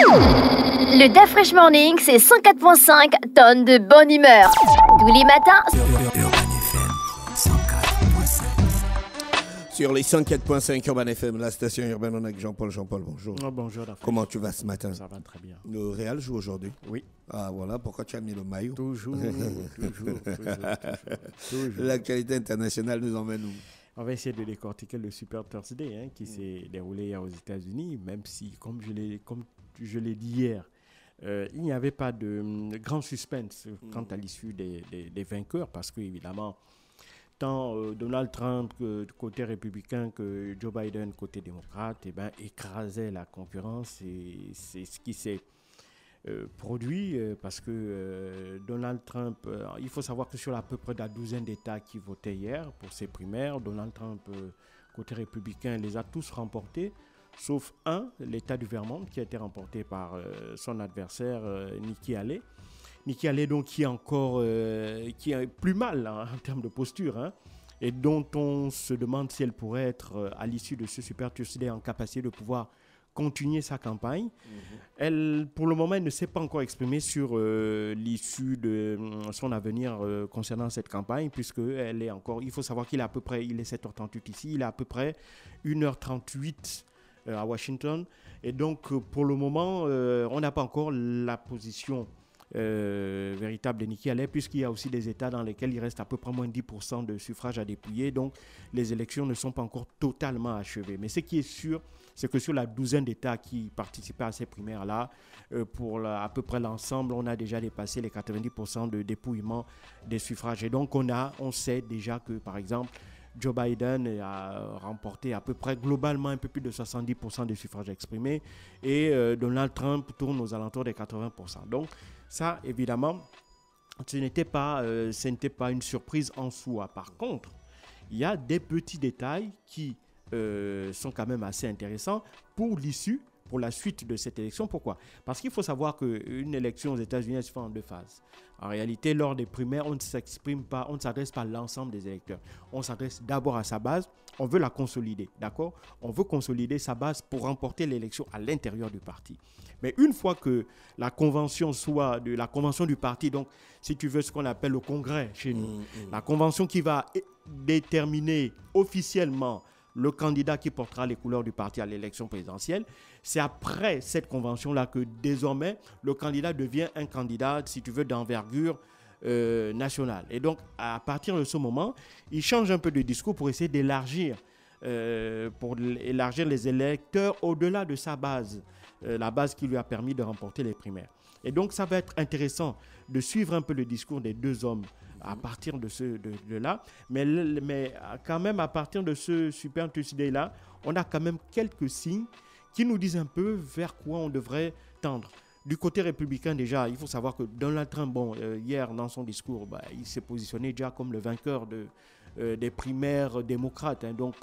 Le DAF Fresh Morning, c'est 104.5 tonnes de bonne humeur. Tous les matins. Urban FM 104.5. Sur les 104.5 Urban FM, la station urbaine, on est avec Jean-Paul. Jean-Paul, bonjour. Oh, bonjour, Dafresh. Comment tu vas ce matin? Ça va très bien. Le Real joue aujourd'hui? Oui. Ah voilà, pourquoi tu as mis le maillot? Toujours. L'actualité internationale nous emmène où? On va essayer de décortiquer le Super Thursday qui s'est déroulé hier aux États-Unis, même si, comme je l'ai dit hier, il n'y avait pas de grand suspense quant à l'issue des vainqueurs, parce qu'évidemment, tant Donald Trump côté républicain que Joe Biden côté démocrate, écrasaient la concurrence, et c'est ce qui s'est produit parce que Donald Trump, il faut savoir que sur à peu près la douzaine d'États qui votaient hier pour ces primaires, Donald Trump, côté républicain, les a tous remportés, sauf un, l'État du Vermont, qui a été remporté par son adversaire Nikki Haley. Nikki Haley, donc, qui est plus mal en termes de posture, et dont on se demande si elle pourrait être, à l'issue de ce Super Tuesday, en capacité de pouvoir continuer sa campagne. Elle, pour le moment, elle ne s'est pas encore exprimée sur l'issue de son avenir concernant cette campagne, puisqu'elle est encore... Il faut savoir qu'il est à peu près... Il est 7h38 ici, il est à peu près 1h38 à Washington. Et donc, pour le moment, on n'a pas encore la position véritable de Nikki Haley, puisqu'il y a aussi des États dans lesquels il reste à peu près moins de 10% de suffrages à dépouiller. Donc, les élections ne sont pas encore totalement achevées. Mais ce qui est sûr, c'est que sur la douzaine d'États qui participaient à ces primaires-là, pour à peu près l'ensemble, on a déjà dépassé les 90% de dépouillement des suffrages. Et donc, on sait déjà que, par exemple, Joe Biden a remporté à peu près globalement un peu plus de 70% des suffrages exprimés, et Donald Trump tourne aux alentours des 80%. Donc, ça, évidemment, ce n'était pas une surprise en soi. Par contre, il y a des petits détails qui sont quand même assez intéressants pour l'issue, pour la suite de cette élection. Pourquoi? Parce qu'il faut savoir qu'une élection aux États-Unis se fait en deux phases. En réalité, lors des primaires, on ne s'exprime pas, on ne s'adresse pas à l'ensemble des électeurs. On s'adresse d'abord à sa base. On veut la consolider, d'accord? On veut consolider sa base pour remporter l'élection à l'intérieur du parti. Mais une fois que la convention soit de la convention du parti, donc si tu veux ce qu'on appelle le congrès chez nous, la convention qui va déterminer officiellement le candidat qui portera les couleurs du parti à l'élection présidentielle, c'est après cette convention-là que désormais le candidat devient un candidat, si tu veux, d'envergure nationale. Et donc, à partir de ce moment, il change un peu de discours pour essayer d'élargir, les électeurs au-delà de sa base, la base qui lui a permis de remporter les primaires. Et donc, ça va être intéressant de suivre un peu le discours des deux hommes à partir de là. Mais quand même, à partir de ce Super Tuesday-là, on a quand même quelques signes qui nous disent un peu vers quoi on devrait tendre. Du côté républicain, déjà, il faut savoir que Donald Trump, hier, dans son discours, il s'est positionné déjà comme le vainqueur des primaires démocrates. Donc,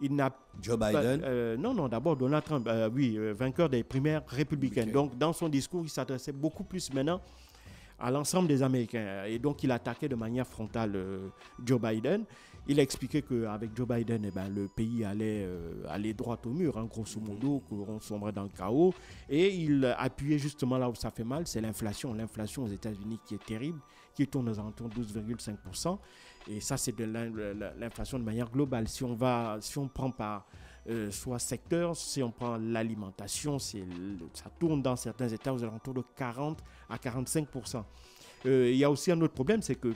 il n'a Joe Biden non, d'abord Donald Trump, vainqueur des primaires républicaines. Okay. Donc, dans son discours, il s'adressait beaucoup plus maintenant à l'ensemble des Américains. Et donc, il attaquait de manière frontale Joe Biden. Il a expliqué qu'avec Joe Biden, le pays allait droit au mur, grosso modo, qu'on sombrait dans le chaos. Et il appuyait justement là où ça fait mal, c'est l'inflation. L'inflation aux États-Unis qui est terrible, qui tourne aux alentours de 12,5%. Et ça, c'est de l'inflation de manière globale. Si on prend par soit secteur, si on prend l'alimentation, ça tourne dans certains États aux alentours de 40 à 45%. Il y a aussi un autre problème, c'est que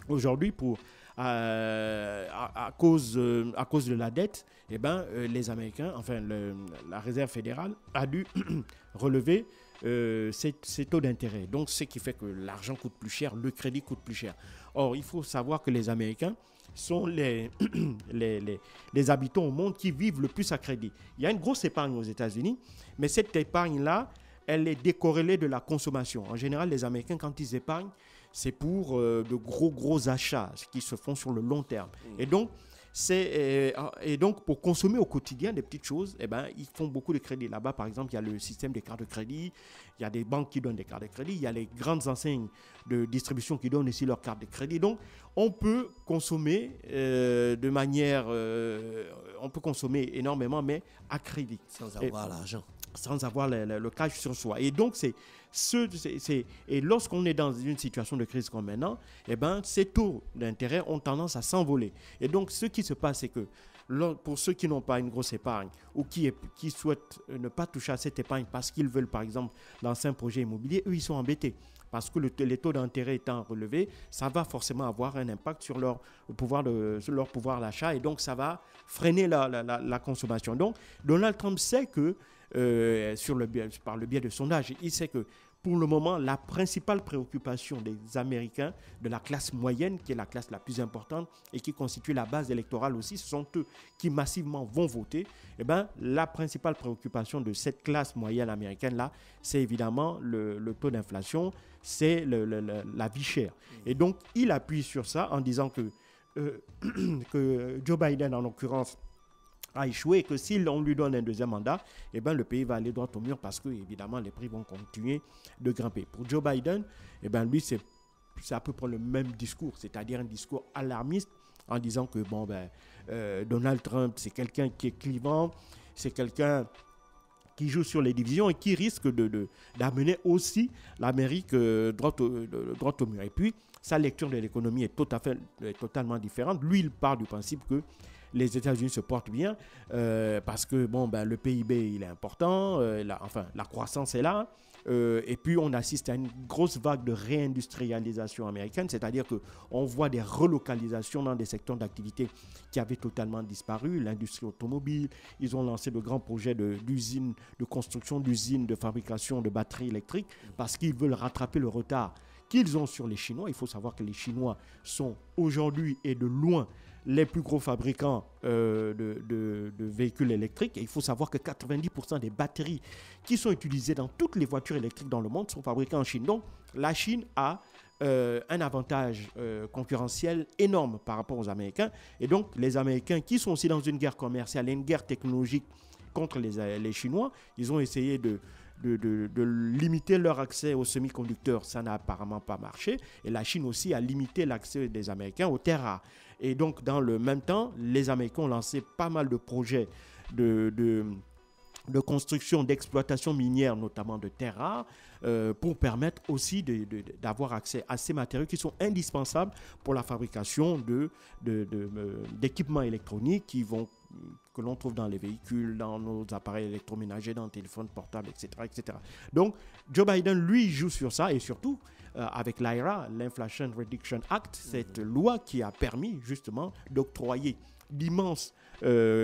aujourd'hui, à cause de la dette, les Américains, la Réserve fédérale a dû relever ces taux d'intérêt. Donc, ce qui fait que l'argent coûte plus cher, le crédit coûte plus cher. Or, il faut savoir que les Américains sont les habitants au monde qui vivent le plus à crédit. Il y a une grosse épargne aux États-Unis, mais cette épargne-là, elle est décorrélée de la consommation. En général, les Américains, quand ils épargnent, c'est pour de gros achats qui se font sur le long terme. Et donc, pour consommer au quotidien des petites choses, ils font beaucoup de crédits. Là-bas, par exemple, il y a le système des cartes de crédit, il y a des banques qui donnent des cartes de crédit, il y a les grandes enseignes de distribution qui donnent aussi leurs cartes de crédit. Donc, on peut consommer on peut consommer énormément, mais à crédit. Sans avoir l'argent. sans avoir le cash sur soi. Et donc, et lorsqu'on est dans une situation de crise comme maintenant, eh ben, ces taux d'intérêt ont tendance à s'envoler. Et donc, ce qui se passe, c'est que pour ceux qui n'ont pas une grosse épargne ou qui souhaitent ne pas toucher à cette épargne parce qu'ils veulent, par exemple, lancer un projet immobilier, eux, ils sont embêtés. Parce que les taux d'intérêt étant relevés, ça va forcément avoir un impact sur leur pouvoir d'achat, et donc ça va freiner la consommation. Donc, Donald Trump sait que, par le biais de sondages, il sait que pour le moment, la principale préoccupation des Américains, de la classe moyenne, qui est la classe la plus importante et qui constitue la base électorale aussi, ce sont eux qui massivement vont voter. Eh ben, la principale préoccupation de cette classe moyenne américaine-là, c'est évidemment le taux d'inflation, c'est la vie chère. Et donc, il appuie sur ça en disant que Joe Biden, en l'occurrence, a échoué, et que si on lui donne un deuxième mandat, eh ben, le pays va aller droit au mur parce que, évidemment, les prix vont continuer de grimper. Pour Joe Biden, eh ben, lui, c'est à peu près le même discours, c'est-à-dire un discours alarmiste en disant que Donald Trump, c'est quelqu'un qui est clivant, c'est quelqu'un qui joue sur les divisions et qui risque d'amener aussi l'Amérique droit au mur. Et puis, sa lecture de l'économie est totalement différente. Lui, il part du principe que les États-Unis se portent bien parce que le PIB il est important, la croissance est là, et puis on assiste à une grosse vague de réindustrialisation américaine, c'est-à-dire qu'on voit des relocalisations dans des secteurs d'activité qui avaient totalement disparu, l'industrie automobile. Ils ont lancé de grands projets de construction d'usines de fabrication de batteries électriques parce qu'ils veulent rattraper le retard qu'ils ont sur les Chinois. Il faut savoir que les Chinois sont aujourd'hui et de loin les plus gros fabricants de véhicules électriques. Et il faut savoir que 90% des batteries qui sont utilisées dans toutes les voitures électriques dans le monde sont fabriquées en Chine. Donc, la Chine a un avantage concurrentiel énorme par rapport aux Américains. Et donc, les Américains qui sont aussi dans une guerre commerciale et une guerre technologique contre les Chinois, ils ont essayé de limiter leur accès aux semi-conducteurs. Ça n'a apparemment pas marché. Et la Chine aussi a limité l'accès des Américains aux terres rares. Et donc, dans le même temps, les Américains ont lancé pas mal de projets de construction, d'exploitation minière, notamment de terres rares, pour permettre aussi d'avoir accès à ces matériaux qui sont indispensables pour la fabrication d'équipements électroniques que l'on trouve dans les véhicules, dans nos appareils électroménagers, dans les téléphones portables, etc., etc. Donc, Joe Biden, lui, joue sur ça, et surtout avec l'IRA, l'Inflation Reduction Act, cette loi qui a permis justement d'octroyer d'immenses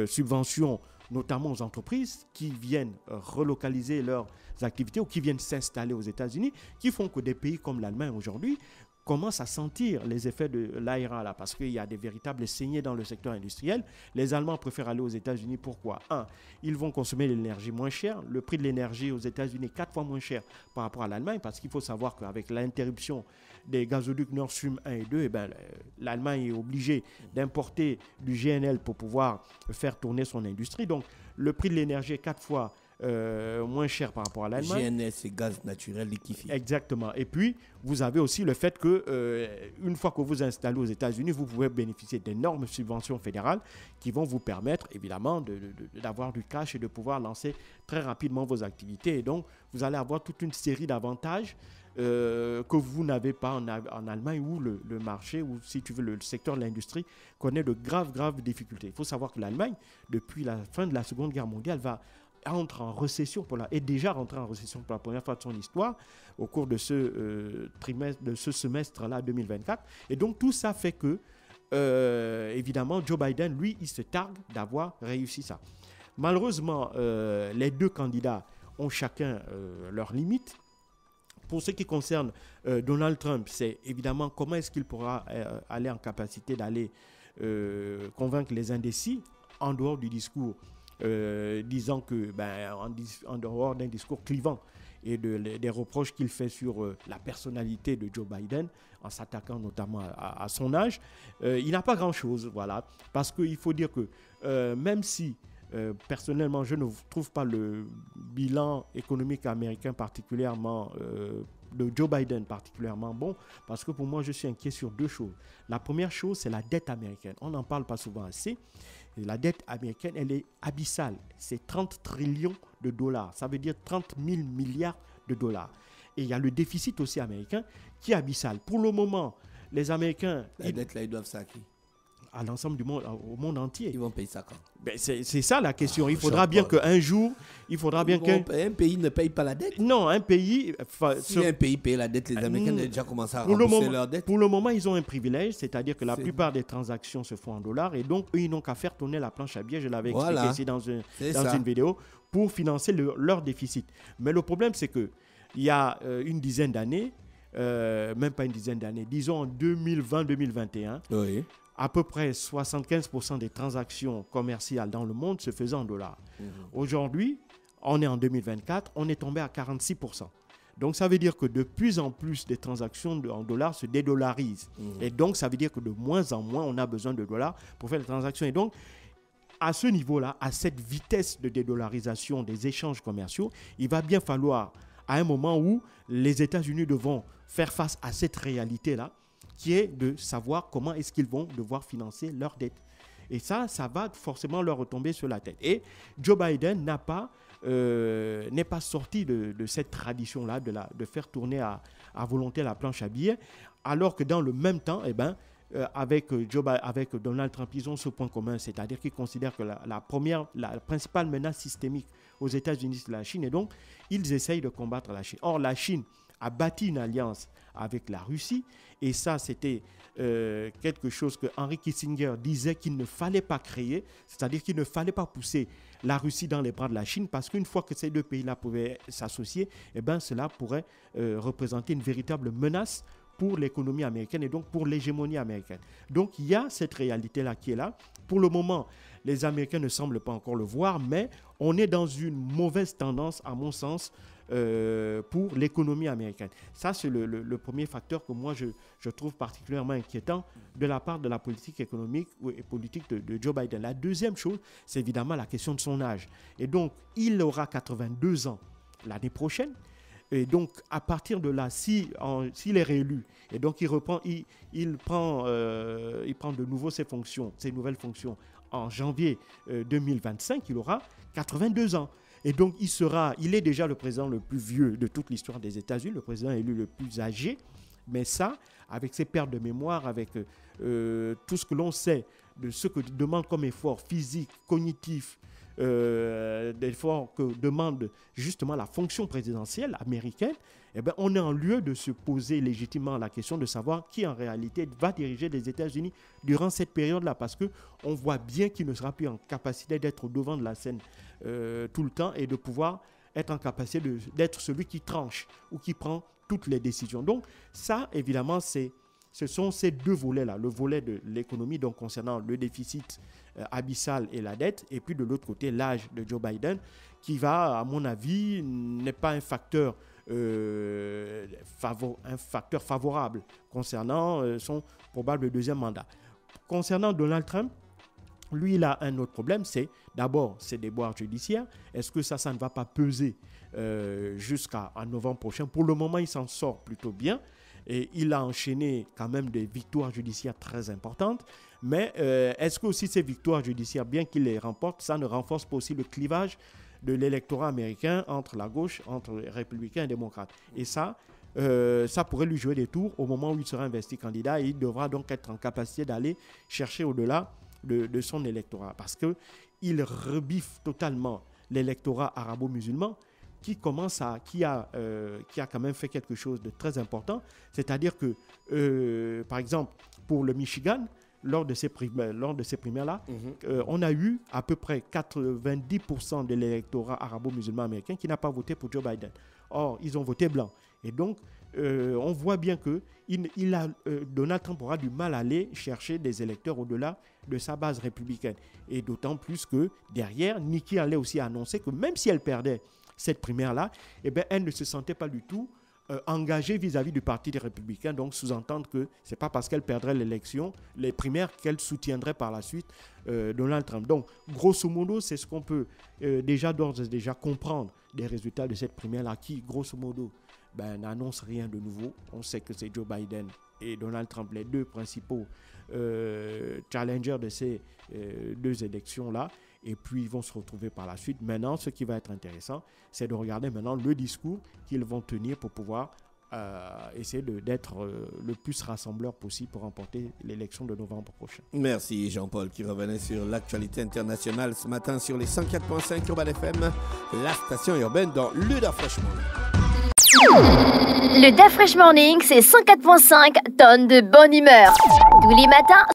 subventions, notamment aux entreprises qui viennent relocaliser leurs activités ou qui viennent s'installer aux États-Unis, qui font que des pays comme l'Allemagne aujourd'hui commencent à sentir les effets de l'IRA là, parce qu'il y a des véritables saignées dans le secteur industriel. Les Allemands préfèrent aller aux États-Unis. Pourquoi ? Ils vont consommer l'énergie moins chère. Le prix de l'énergie aux États-Unis est 4 fois moins cher par rapport à l'Allemagne, parce qu'il faut savoir qu'avec l'interruption des gazoducs Nord Stream 1 et 2, l'Allemagne est obligée d'importer du GNL pour pouvoir faire tourner son industrie. Donc, le prix de l'énergie est 4 fois moins cher par rapport à l'Allemagne. GNL, c'est gaz naturel liquéfié. Exactement. Et puis, vous avez aussi le fait que une fois que vous installez aux États-Unis, vous pouvez bénéficier d'énormes subventions fédérales qui vont vous permettre, évidemment, d'avoir du cash et de pouvoir lancer très rapidement vos activités. Et donc, vous allez avoir toute une série d'avantages que vous n'avez pas en Allemagne, où le marché, ou si tu veux, le secteur de l'industrie connaît de graves difficultés. Il faut savoir que l'Allemagne, depuis la fin de la Seconde Guerre mondiale, entre en récession est déjà rentré en récession pour la première fois de son histoire au cours de ce semestre-là 2024. Et donc tout ça fait que, évidemment, Joe Biden, lui, il se targue d'avoir réussi ça. Malheureusement, les deux candidats ont chacun leurs limites. Pour ce qui concerne Donald Trump, c'est évidemment comment est-ce qu'il pourra aller en capacité d'aller convaincre les indécis en dehors du discours disant que, en dehors d'un discours clivant et des reproches qu'il fait sur la personnalité de Joe Biden, en s'attaquant notamment à son âge, il n'a pas grand-chose, voilà. Parce qu'il faut dire que même si personnellement, je ne trouve pas le bilan économique américain particulièrement, de Joe Biden particulièrement bon, parce que pour moi, je suis inquiet sur deux choses. La première chose, c'est la dette américaine. On n'en parle pas souvent assez. Et la dette américaine, elle est abyssale. C'est 30 trillions de dollars. Ça veut dire 30 000 milliards de dollars. Et il y a le déficit aussi américain qui est abyssal. Pour le moment, les Américains... La dette, là, ils doivent ça à qui? À l'ensemble du monde, au monde entier. Ils vont payer ça quand? C'est ça la question. Il faudra bien qu'un jour, un pays ne paye pas la dette. Non, un pays... Si un pays paye la dette, les Américains ont déjà commencé à rembourser leur dette. Pour le moment, ils ont un privilège, c'est-à-dire que la plupart des transactions se font en dollars et donc eux, ils n'ont qu'à faire tourner la planche à billets, je l'avais expliqué ici dans une vidéo, pour financer leur déficit. Mais le problème, c'est qu'il y a une dizaine d'années, même pas une dizaine d'années, disons en 2020-2021, oui, à peu près 75% des transactions commerciales dans le monde se faisaient en dollars. Aujourd'hui, on est en 2024, on est tombé à 46%. Donc, ça veut dire que de plus en plus des transactions en dollars se dédollarisent. Et donc, ça veut dire que de moins en moins, on a besoin de dollars pour faire les transactions. Et donc, à ce niveau-là, à cette vitesse de dédollarisation des échanges commerciaux, il va bien falloir, à un moment où les États-Unis devront faire face à cette réalité-là, qui est de savoir comment est-ce qu'ils vont devoir financer leurs dettes. Et ça va forcément leur retomber sur la tête. Et Joe Biden n'est pas sorti de cette tradition-là de faire tourner à volonté la planche à billets, alors que dans le même temps, avec Donald Trump, ils ont ce point commun, c'est-à-dire qu'ils considèrent que la principale menace systémique aux États-Unis, c'est la Chine, et donc ils essayent de combattre la Chine. Or, la Chine a bâti une alliance avec la Russie, et ça, c'était quelque chose que Henry Kissinger disait qu'il ne fallait pas créer, c'est-à-dire qu'il ne fallait pas pousser la Russie dans les bras de la Chine, parce qu'une fois que ces deux pays-là pouvaient s'associer, cela pourrait représenter une véritable menace pour l'économie américaine et donc pour l'hégémonie américaine. Donc, il y a cette réalité-là qui est là. Pour le moment, les Américains ne semblent pas encore le voir, mais on est dans une mauvaise tendance, à mon sens, pour l'économie américaine. Ça, c'est le premier facteur que moi, je trouve particulièrement inquiétant de la part de la politique économique et politique de Joe Biden. La deuxième chose, c'est évidemment la question de son âge. Et donc, il aura 82 ans l'année prochaine. Et donc, à partir de là, s'il est réélu, et donc il prend de nouveau ses nouvelles fonctions en janvier 2025, il aura 82 ans. Et donc, il est déjà le président le plus vieux de toute l'histoire des États-Unis, le président élu le plus âgé. Mais ça, avec ses pertes de mémoire, avec tout ce que l'on sait de ce que demande comme effort physique, cognitif, d'efforts que demande justement la fonction présidentielle américaine, on est en lieu de se poser légitimement la question de savoir qui en réalité va diriger les États-Unis durant cette période-là, parce qu'on voit bien qu'il ne sera plus en capacité d'être au devant de la scène tout le temps et de pouvoir être en capacité d'être celui qui tranche ou qui prend toutes les décisions. Donc ça, évidemment, ce sont ces deux volets-là, le volet de l'économie, donc concernant le déficit abyssal et la dette, et puis de l'autre côté, l'âge de Joe Biden, qui va, à mon avis, n'est pas un facteur favorable concernant son probable deuxième mandat. Concernant Donald Trump, lui, il a un autre problème, c'est d'abord ses déboires judiciaires. Est-ce que ça ne va pas peser jusqu'à novembre prochain? Pour le moment, il s'en sort plutôt bien. Et il a enchaîné quand même des victoires judiciaires très importantes. Mais est-ce que aussi ces victoires judiciaires, bien qu'il les remporte, ça ne renforce pas aussi le clivage de l'électorat américain entre la gauche, entre les républicains et les démocrates? Et ça pourrait lui jouer des tours au moment où il sera investi candidat, et il devra donc être en capacité d'aller chercher au-delà de son électorat, parce qu'il rebiffe totalement l'électorat arabo-musulman qui a quand même fait quelque chose de très important, c'est-à-dire que, par exemple, pour le Michigan, lors de ces primaires-là, on a eu à peu près 90% de l'électorat arabo-musulman américain qui n'a pas voté pour Joe Biden. Or, ils ont voté blanc. Et donc, on voit bien que Donald Trump aura du mal à aller chercher des électeurs au-delà de sa base républicaine. Et d'autant plus que derrière, Nikki allait aussi annoncer que même si elle perdait cette primaire-là, elle ne se sentait pas du tout engagée vis-à-vis du Parti des Républicains. Donc, sous-entendre que ce n'est pas parce qu'elle perdrait les primaires, qu'elle soutiendrait par la suite Donald Trump. Donc, grosso modo, c'est ce qu'on peut d'ores et déjà comprendre des résultats de cette primaire-là, qui, grosso modo, n'annonce rien de nouveau. On sait que c'est Joe Biden et Donald Trump, les deux principaux challengers de ces deux élections-là. et puis ils vont se retrouver par la suite. Maintenant, ce qui va être intéressant, c'est de regarder maintenant le discours qu'ils vont tenir pour pouvoir essayer d'être le plus rassembleur possible pour remporter l'élection de novembre prochain. Merci Jean-Paul qui revenait sur l'actualité internationale ce matin sur les 104.5 Urban FM, la station urbaine dans le Da Fresh Morning. Le Da Fresh Morning, c'est 104.5 tonnes de bonne humeur. Tous les matins